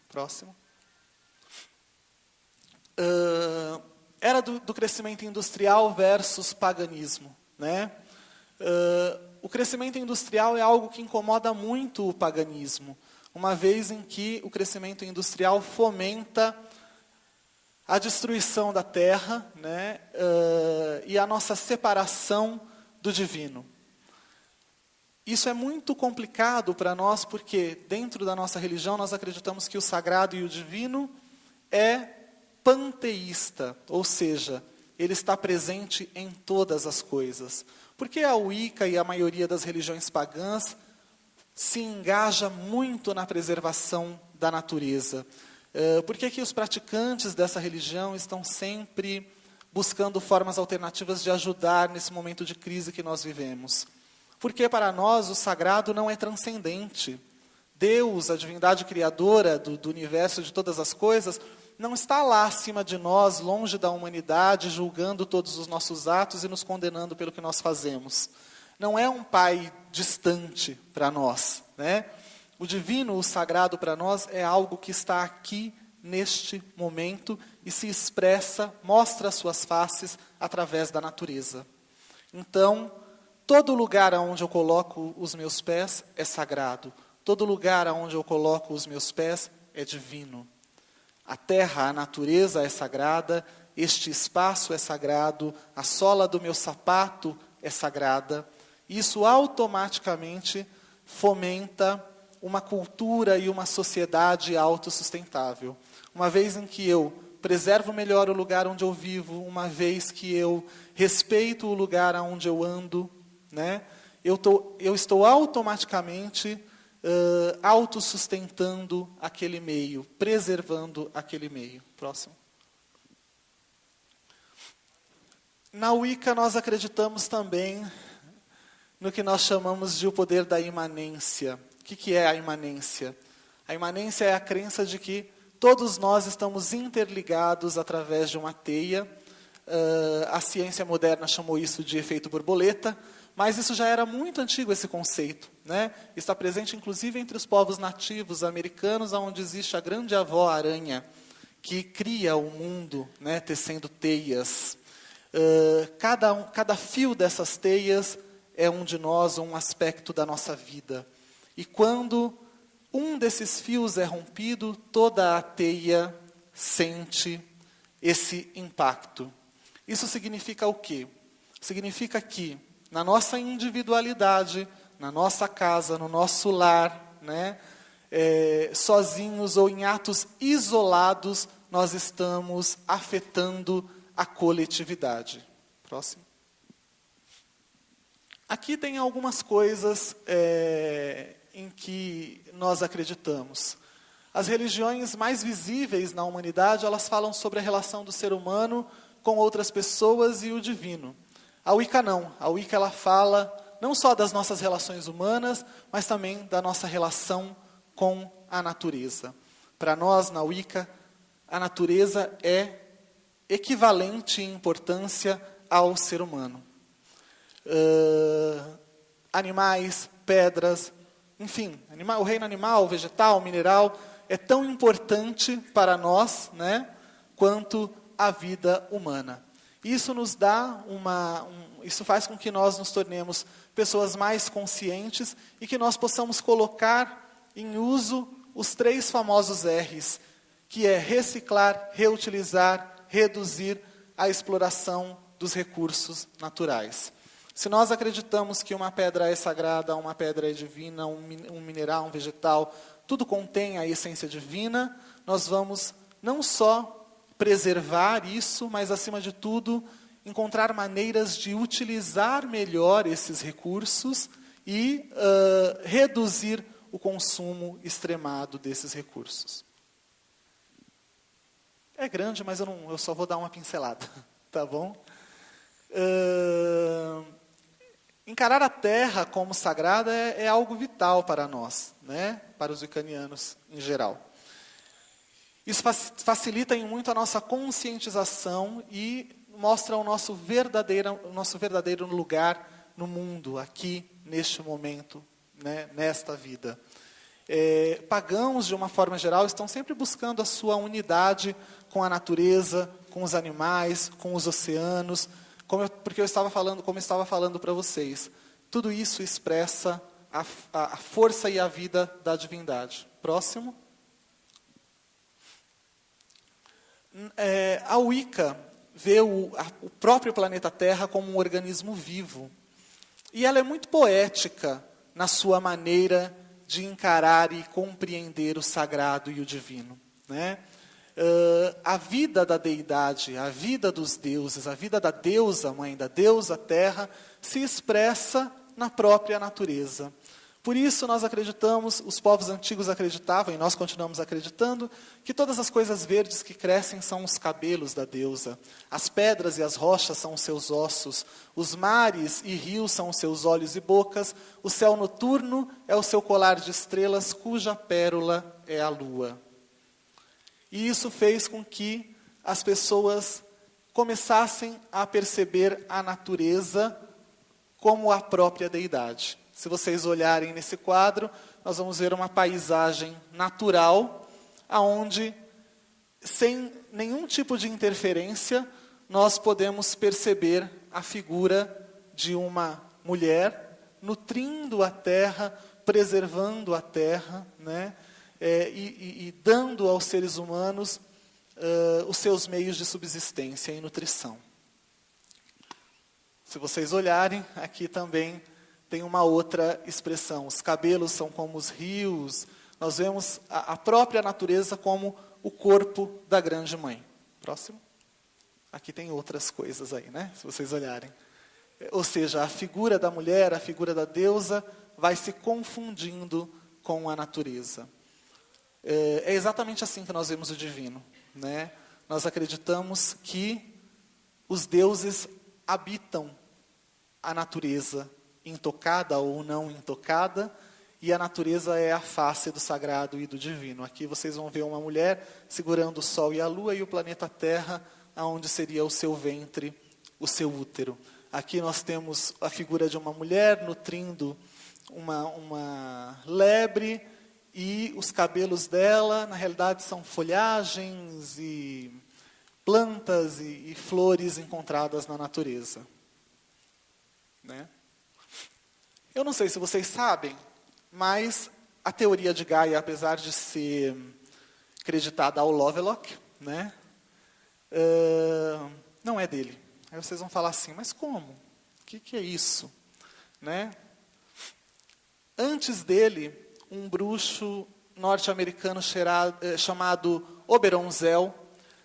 Próximo. Era do crescimento industrial versus paganismo, né? O crescimento industrial é algo que incomoda muito o paganismo, uma vez em que o crescimento industrial fomenta a destruição da terra, né? E a nossa separação do divino. Isso é muito complicado para nós, porque dentro da nossa religião nós acreditamos que o sagrado e o divino é panteísta, ou seja, ele está presente em todas as coisas. Por que a Wicca e a maioria das religiões pagãs se engaja muito na preservação da natureza? Por que os praticantes dessa religião estão sempre buscando formas alternativas de ajudar nesse momento de crise que nós vivemos? Porque para nós o sagrado não é transcendente. Deus, a divindade criadora do universo, de todas as coisas, não está lá acima de nós, longe da humanidade, julgando todos os nossos atos e nos condenando pelo que nós fazemos. Não é um pai distante para nós, né? O divino, o sagrado para nós é algo que está aqui neste momento e se expressa, mostra as suas faces através da natureza. Então, todo lugar aonde eu coloco os meus pés é sagrado. Todo lugar aonde eu coloco os meus pés é divino. A terra, a natureza é sagrada, este espaço é sagrado, a sola do meu sapato é sagrada. Isso automaticamente fomenta uma cultura e uma sociedade autossustentável. Uma vez em que eu preservo melhor o lugar onde eu vivo, uma vez que eu respeito o lugar onde eu ando, né? Eu estou automaticamente autossustentando aquele meio, preservando aquele meio. Próximo. Na Wicca nós acreditamos também no que nós chamamos de o poder da imanência. O que é a imanência? A imanência é a crença de que todos nós estamos interligados através de uma teia. A ciência moderna chamou isso de efeito borboleta, mas isso já era muito antigo, esse conceito, né? Está presente, inclusive, entre os povos nativos americanos, onde existe a grande avó aranha, que cria o mundo, né, tecendo teias. Cada fio dessas teias é um de nós, um aspecto da nossa vida. E quando um desses fios é rompido, toda a teia sente esse impacto. Isso significa o quê? Significa que, na nossa individualidade, na nossa casa, no nosso lar, né, sozinhos ou em atos isolados, nós estamos afetando a coletividade. Próximo. Aqui tem algumas coisas em que nós acreditamos. As religiões mais visíveis na humanidade, elas falam sobre a relação do ser humano com outras pessoas e o divino. A Wicca não. A Wicca ela fala não só das nossas relações humanas, mas também da nossa relação com a natureza. Para nós, na Wicca, a natureza é equivalente em importância ao ser humano. Animais, pedras, enfim, o reino animal, vegetal, mineral, é tão importante para nós, né, quanto a vida humana. Isso nos dá isso faz com que nós nos tornemos pessoas mais conscientes e que nós possamos colocar em uso os 3 famosos R's, que é reciclar, reutilizar, reduzir a exploração dos recursos naturais. Se nós acreditamos que uma pedra é sagrada, uma pedra é divina, um mineral, um vegetal, tudo contém a essência divina, nós vamos não só preservar isso, mas, acima de tudo, encontrar maneiras de utilizar melhor esses recursos e reduzir o consumo extremado desses recursos. É grande, mas eu só vou dar uma pincelada, tá bom? Encarar a terra como sagrada é algo vital para nós, né? Para os wiccanianos em geral. Isso facilita em muito a nossa conscientização e mostra o nosso verdadeiro lugar no mundo, aqui, neste momento, né? Nesta vida. Pagãos, de uma forma geral, estão sempre buscando a sua unidade com a natureza, com os animais, com os oceanos, como eu estava falando para vocês. Tudo isso expressa a força e a vida da divindade. Próximo. A Wicca vê o próprio planeta Terra como um organismo vivo. E ela é muito poética na sua maneira de encarar e compreender o sagrado e o divino, né? A vida da deidade, a vida dos deuses, a vida da deusa mãe, da deusa terra, se expressa na própria natureza. Por isso nós acreditamos, os povos antigos acreditavam, e nós continuamos acreditando, que todas as coisas verdes que crescem são os cabelos da deusa. As pedras e as rochas são os seus ossos. Os mares e rios são os seus olhos e bocas. O céu noturno é o seu colar de estrelas, cuja pérola é a lua. E isso fez com que as pessoas começassem a perceber a natureza como a própria deidade. Se vocês olharem nesse quadro, nós vamos ver uma paisagem natural, onde, sem nenhum tipo de interferência, nós podemos perceber a figura de uma mulher nutrindo a terra, preservando a terra, né? E dando aos seres humanos os seus meios de subsistência e nutrição. Se vocês olharem, aqui também tem uma outra expressão. Os cabelos são como os rios. Nós vemos a própria natureza como o corpo da grande mãe. Próximo. Aqui tem outras coisas aí, né? Se vocês olharem. Ou seja, a figura da mulher, a figura da deusa, vai se confundindo com a natureza. É exatamente assim que nós vemos o divino, né? Nós acreditamos que os deuses habitam a natureza, intocada ou não intocada, e a natureza é a face do sagrado e do divino. Aqui vocês vão ver uma mulher segurando o sol e a lua e o planeta Terra, onde seria o seu ventre, o seu útero. Aqui nós temos a figura de uma mulher nutrindo uma lebre, e os cabelos dela, na realidade, são folhagens e plantas e flores encontradas na natureza. Né? Eu não sei se vocês sabem, mas a teoria de Gaia, apesar de ser acreditada ao Lovelock, né, não é dele. Aí vocês vão falar assim, mas como? O que é isso? Né? Antes dele, um bruxo norte-americano chamado Oberon Zell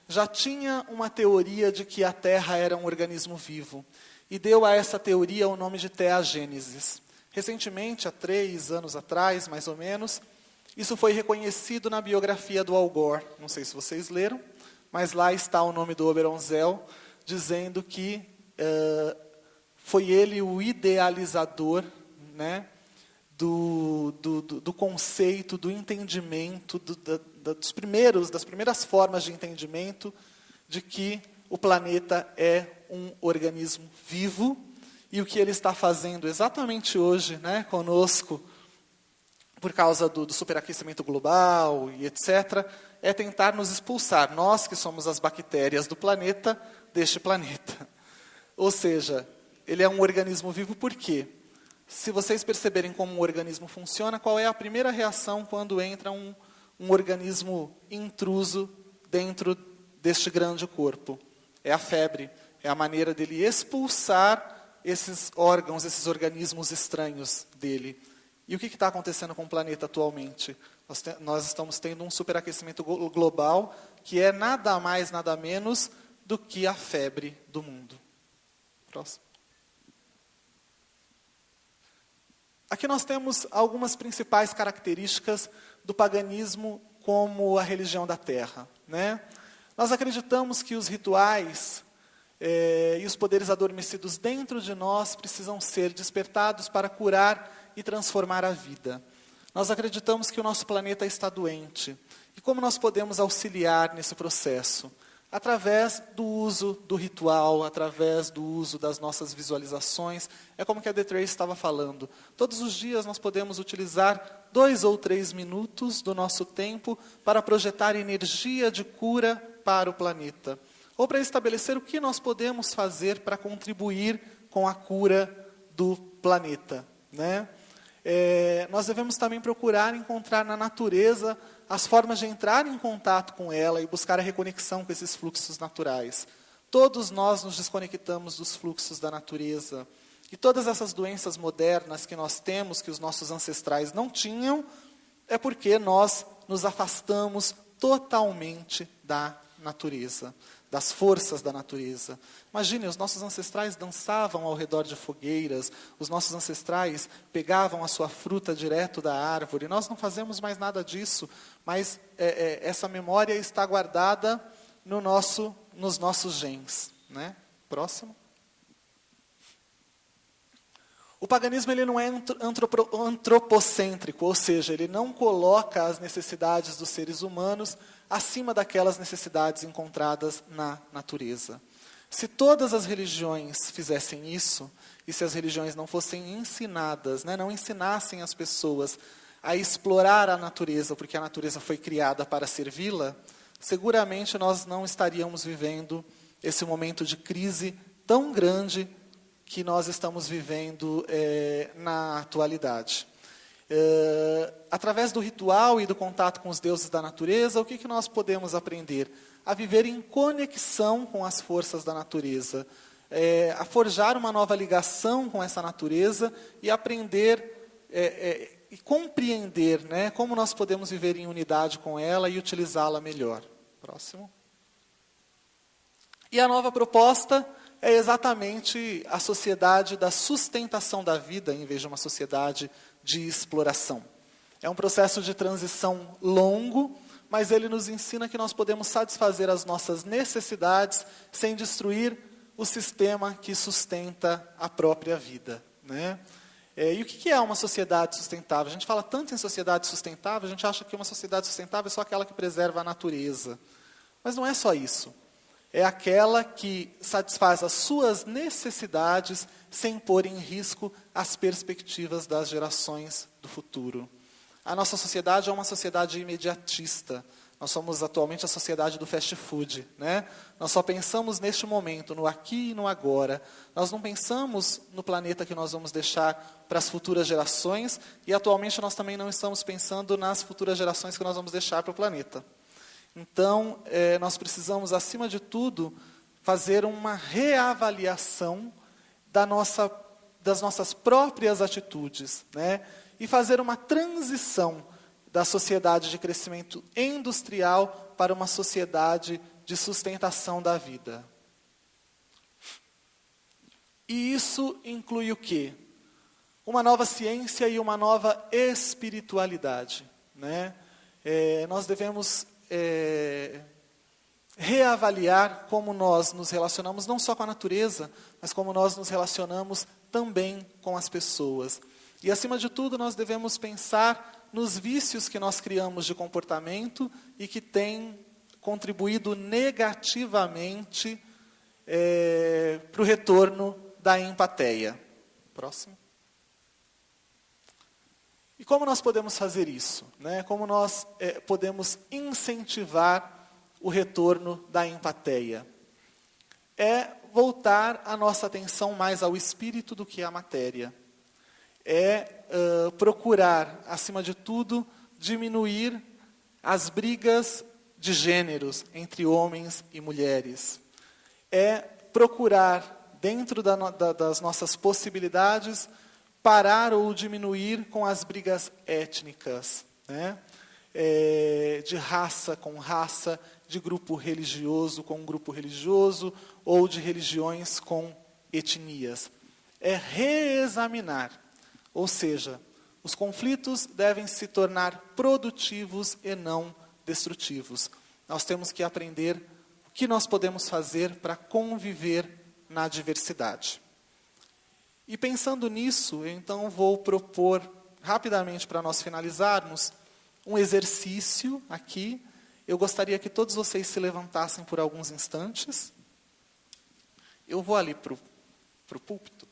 já tinha uma teoria de que a Terra era um organismo vivo e deu a essa teoria o nome de teagênesis. Recentemente, há 3 anos atrás, mais ou menos, Isso foi reconhecido na biografia do Al Gore. Não sei se vocês leram, mas lá está o nome do Oberon Zell, dizendo que foi ele o idealizador, né, do conceito, do entendimento, das primeiras formas de entendimento de que o planeta é um organismo vivo, e o que ele está fazendo exatamente hoje, né, conosco, por causa do superaquecimento global e etc., é tentar nos expulsar, nós que somos as bactérias do planeta, deste planeta. Ou seja, ele é um organismo vivo por quê? Se vocês perceberem como um organismo funciona, qual é a primeira reação quando entra um organismo intruso dentro deste grande corpo? É a febre, é a maneira dele expulsar esses órgãos, esses organismos estranhos dele. E o que está acontecendo com o planeta atualmente? Nós estamos tendo um superaquecimento global que é nada mais, nada menos do que a febre do mundo. Próximo. Aqui nós temos algumas principais características do paganismo como a religião da terra, né? Nós acreditamos que os rituais e os poderes adormecidos dentro de nós precisam ser despertados para curar e transformar a vida. Nós acreditamos que o nosso planeta está doente. E como nós podemos auxiliar nesse processo? Através do uso do ritual, através do uso das nossas visualizações. É como que a Tracy estava falando. Todos os dias nós podemos utilizar 2 ou 3 minutos do nosso tempo para projetar energia de cura para o planeta. Ou para estabelecer o que nós podemos fazer para contribuir com a cura do planeta, né? Nós devemos também procurar encontrar na natureza as formas de entrar em contato com ela e buscar a reconexão com esses fluxos naturais. Todos nós nos desconectamos dos fluxos da natureza. E todas essas doenças modernas que nós temos, que os nossos ancestrais não tinham, é porque nós nos afastamos totalmente da natureza, das forças da natureza. Imagine, os nossos ancestrais dançavam ao redor de fogueiras, os nossos ancestrais pegavam a sua fruta direto da árvore. Nós não fazemos mais nada disso, mas essa memória está guardada nos nossos genes, né? Próximo. O paganismo ele não é antropocêntrico, ou seja, ele não coloca as necessidades dos seres humanos acima daquelas necessidades encontradas na natureza. Se todas as religiões fizessem isso, e se as religiões não fossem ensinadas, né, não ensinassem as pessoas a explorar a natureza, porque a natureza foi criada para servi-la, seguramente nós não estaríamos vivendo esse momento de crise tão grande que nós estamos vivendo na atualidade. Através do ritual e do contato com os deuses da natureza, o que nós podemos aprender? A viver em conexão com as forças da natureza, a forjar uma nova ligação com essa natureza e aprender e compreender, né, como nós podemos viver em unidade com ela e utilizá-la melhor. Próximo. E a nova proposta é exatamente a sociedade da sustentação da vida, em vez de uma sociedade de exploração. É um processo de transição longo, mas ele nos ensina que nós podemos satisfazer as nossas necessidades sem destruir o sistema que sustenta a própria vida, né? E o que é uma sociedade sustentável? A gente fala tanto em sociedade sustentável, a gente acha que uma sociedade sustentável é só aquela que preserva a natureza. Mas não é só isso. É aquela que satisfaz as suas necessidades sem pôr em risco as perspectivas das gerações do futuro. A nossa sociedade é uma sociedade imediatista. Nós somos atualmente a sociedade do fast food, né? Nós só pensamos neste momento, no aqui e no agora. Nós não pensamos no planeta que nós vamos deixar para as futuras gerações, e atualmente nós também não estamos pensando nas futuras gerações que nós vamos deixar para o planeta. Então, nós precisamos, acima de tudo, fazer uma reavaliação das nossas próprias atitudes, né? E fazer uma transição da sociedade de crescimento industrial para uma sociedade de sustentação da vida. E isso inclui o quê? Uma nova ciência e uma nova espiritualidade, né? Nós devemos reavaliar como nós nos relacionamos, não só com a natureza, mas como nós nos relacionamos também com as pessoas. E, acima de tudo, nós devemos pensar nos vícios que nós criamos de comportamento e que têm contribuído negativamente para o retorno da empatia. Próximo. E como nós podemos fazer isso, né? Como nós podemos incentivar o retorno da empatia? É voltar a nossa atenção mais ao espírito do que à matéria. Procurar, acima de tudo, diminuir as brigas de gêneros entre homens e mulheres. Procurar, dentro das nossas possibilidades, parar ou diminuir com as brigas étnicas, né? De raça com raça, de grupo religioso com grupo religioso, ou de religiões com etnias. Reexaminar, ou seja, os conflitos devem se tornar produtivos e não destrutivos. Nós temos que aprender o que nós podemos fazer para conviver na diversidade. E pensando nisso, eu então vou propor rapidamente, para nós finalizarmos, um exercício aqui. Eu gostaria que todos vocês se levantassem por alguns instantes. Eu vou ali para o púlpito.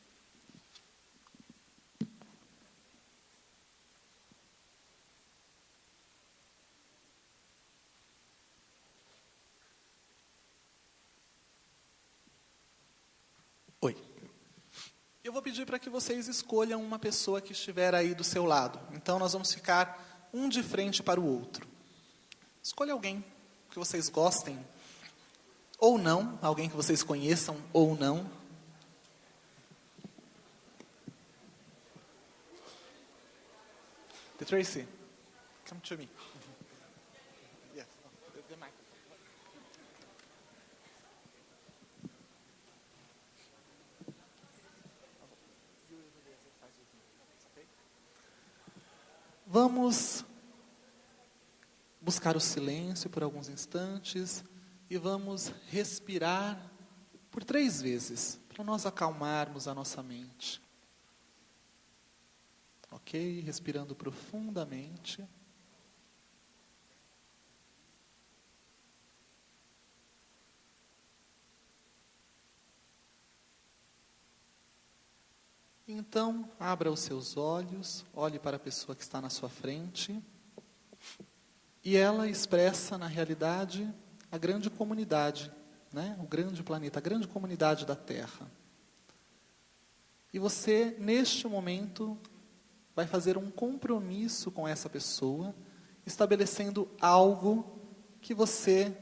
Oi. Eu vou pedir para que vocês escolham uma pessoa que estiver aí do seu lado. Então, nós vamos ficar um de frente para o outro. Escolha alguém que vocês gostem, ou não, alguém que vocês conheçam, ou não. The Tracy, come to me. Yes, the mic. Vamos buscar o silêncio por alguns instantes e vamos respirar por 3 vezes, para nós acalmarmos a nossa mente. Ok? Respirando profundamente. Então, abra os seus olhos, olhe para a pessoa que está na sua frente, e ela expressa, na realidade, a grande comunidade, né? O grande planeta, a grande comunidade da Terra. E você, neste momento, vai fazer um compromisso com essa pessoa, estabelecendo algo que você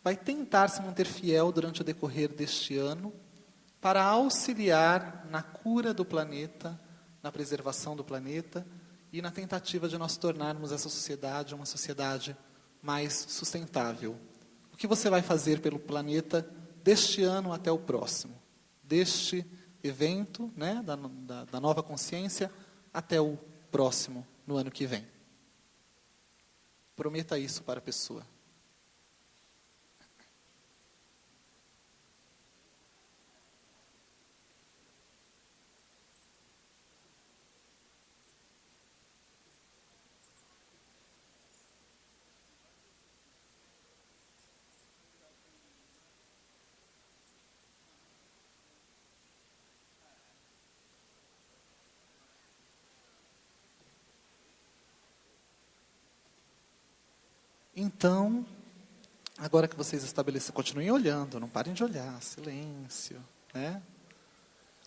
vai tentar se manter fiel durante o decorrer deste ano, para auxiliar na cura do planeta, na preservação do planeta e na tentativa de nós tornarmos essa sociedade uma sociedade mais sustentável. O que você vai fazer pelo planeta deste ano até o próximo? Deste evento, né, da nova consciência, até o próximo, no ano que vem. Prometa isso para a pessoa. Então, agora que vocês estabeleceram, continuem olhando, não parem de olhar, silêncio, né?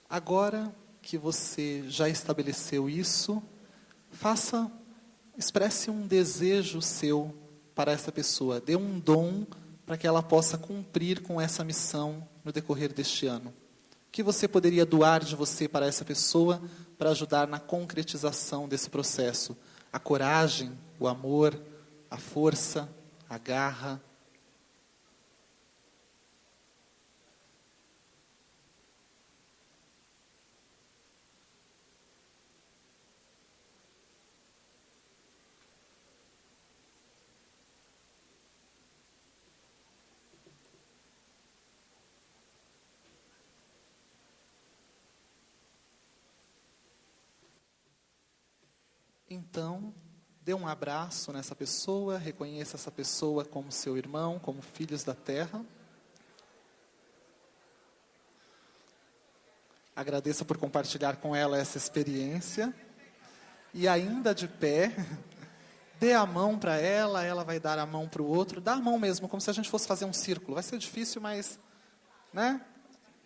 Agora que você já estabeleceu isso, expresse um desejo seu para essa pessoa, dê um dom para que ela possa cumprir com essa missão no decorrer deste ano. O que você poderia doar de você para essa pessoa para ajudar na concretização desse processo? A coragem, o amor, a força, a garra. então, dê um abraço nessa pessoa, reconheça essa pessoa como seu irmão, como filhos da terra. Agradeça por compartilhar com ela essa experiência. E ainda de pé, dê a mão para ela, ela vai dar a mão para o outro. Dá a mão mesmo, como se a gente fosse fazer um círculo. Vai ser difícil, mas, né?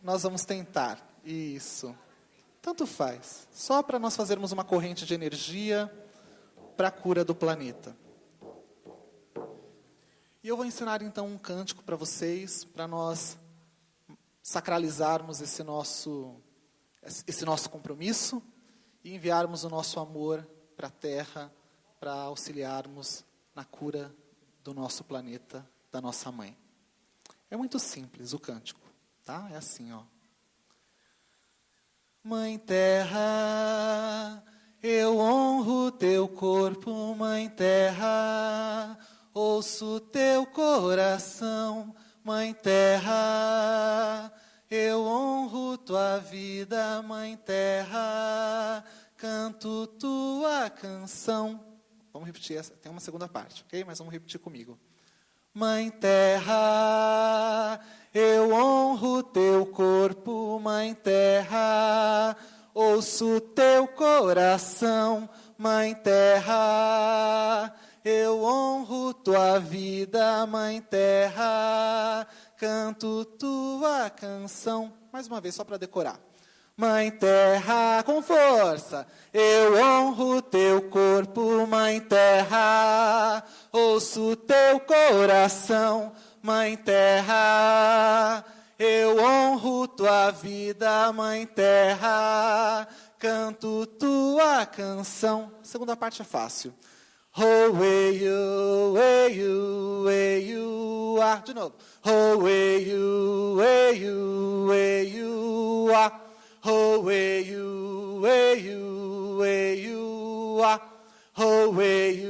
Nós vamos tentar. Isso. Tanto faz. Só para nós fazermos uma corrente de energia para a cura do planeta. E eu vou ensinar então um cântico para vocês, para nós sacralizarmos esse nosso compromisso e enviarmos o nosso amor para a Terra, para auxiliarmos na cura do nosso planeta, da nossa mãe. É muito simples o cântico, tá? É assim, ó. Mãe Terra, eu honro teu corpo, Mãe Terra, ouço teu coração, Mãe Terra, eu honro tua vida, Mãe Terra, canto tua canção. Vamos repetir essa, tem uma segunda parte, ok? Mas vamos repetir comigo. Mãe Terra, eu honro teu corpo, Mãe Terra, ouço teu coração, Mãe Terra, eu honro tua vida, Mãe Terra, canto tua canção. Mais uma vez, só para decorar. Mãe Terra, com força, eu honro teu corpo, Mãe Terra, ouço teu coração, Mãe Terra, eu honro tua vida, Mãe Terra, canto tua canção. A segunda parte é fácil. Oh, ei, you, ah. De novo. Oh, ei, you, ah. Oh, ei, you, ah. Oh, ei,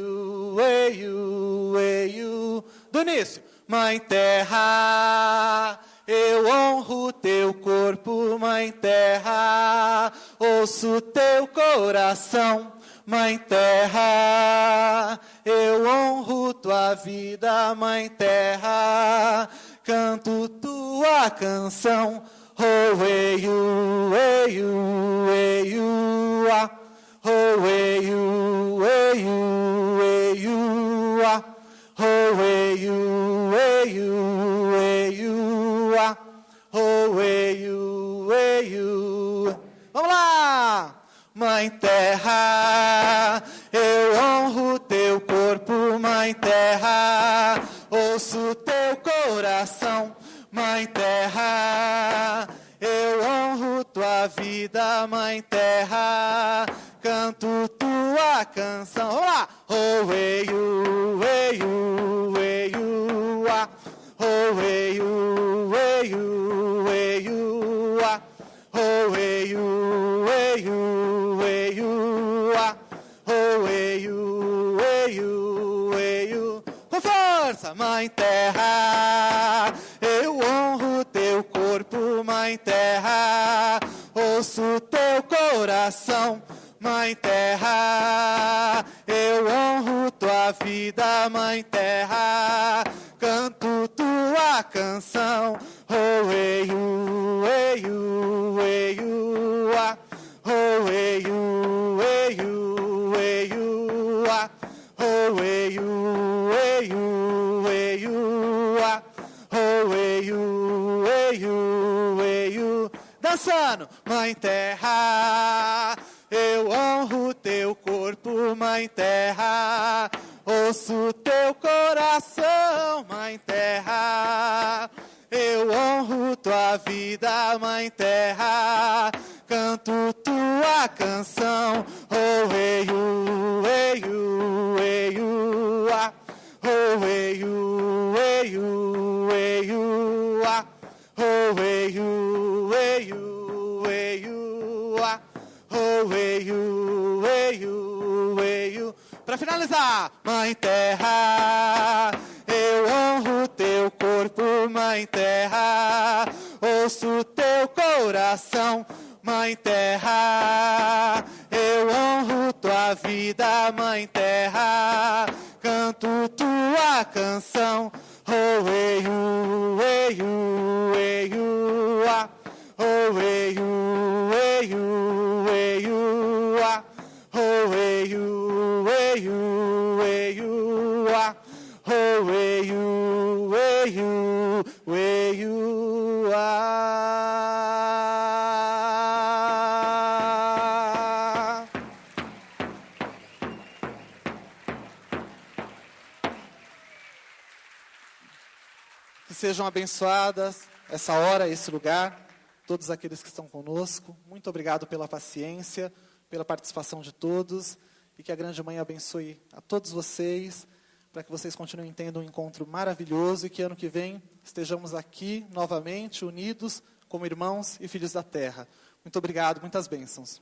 you. Do início. Mãe Terra, eu honro teu corpo, Mãe Terra, ouço teu coração, Mãe Terra, eu honro tua vida, Mãe Terra, canto tua canção. Oh, ei, you, ah. Oh, ei, you, ah. Oh, ei, you, ah. Oh, ei, you. Vamos lá! Mãe Terra, eu honro teu corpo, Mãe Terra, ouço teu coração, Mãe Terra, eu honro tua vida, Mãe Terra, canto tua canção. Vamos lá! Oh, ei, you, ah. Oh, ei, you, ah. Oh, ei, you, ah. Oh, ei, you. Com força, Mãe Terra, eu honro teu corpo, Mãe Terra, ouço teu coração, Mãe Terra, eu honro tua vida, Mãe Terra, canto tua canção. Oh, ei, you, ah. Oh, ei, you, ah. Oh, ei, you, ah. Oh, ei, you. Dançando, Mãe Terra, eu honro teu corpo, Mãe Terra, ouço teu coração, Mãe Terra, eu honro tua vida, Mãe Terra, canto tua canção. Oh, ei, you, ah. Oh, ei, you, ah. Oh, ei, you, ah. Oh, ei, you. Para finalizar, Mãe Terra, eu honro teu corpo, Mãe Terra, ouço teu coração, Mãe Terra. Eu honro tua vida, Mãe Terra. Canto tua canção. Oh, ei, ei, ei, ah. Oh, ei, ei, ei, ah. Oh, ei, ei, ei, ah. Oh, ei, ei, ei, ah. Que sejam abençoadas essa hora, esse lugar, todos aqueles que estão conosco. Muito obrigado pela paciência, pela participação de todos, e que a Grande Mãe abençoe a todos vocês, para que vocês continuem tendo um encontro maravilhoso e que ano que vem estejamos aqui novamente, unidos como irmãos e filhos da terra. Muito obrigado, muitas bênçãos.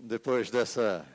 Depois dessa